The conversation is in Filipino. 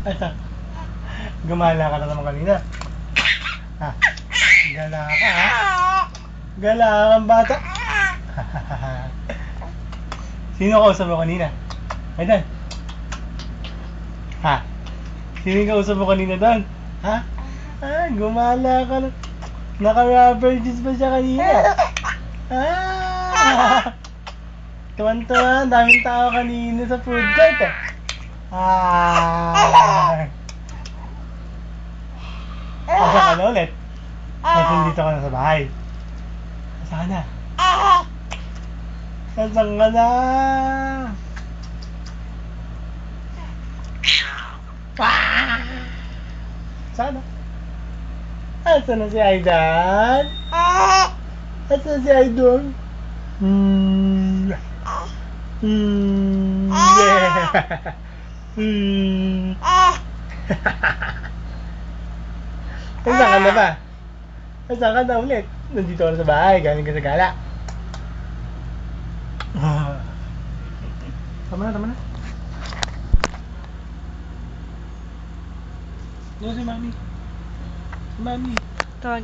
Ano? Gumala ka na naman kanina. Ha? Gala ka, ha? Gala kang bata. Sino kausap mo kanina? Ay, Dan. Ha? Sino yung kausap mo kanina, Dan? Ha? Ah, gumala ka na. Naka-rubber jeans ba siya kanina? Ah! Tuwan-tuwa, daming tao kanina sa food court eh. Ah! Asa ka na ulit? Kasi dito ka na sa bahay. Asa ka na? Asan ka na? Asa na? Asa na si Aidan? Asa na si Aidan? Yeah. Saan ka na ba? Saan ka na ulit? Nandito ka na sa bahay, galing ka sa gala. Tama na, tama na. Ano si Mami? Si Mami.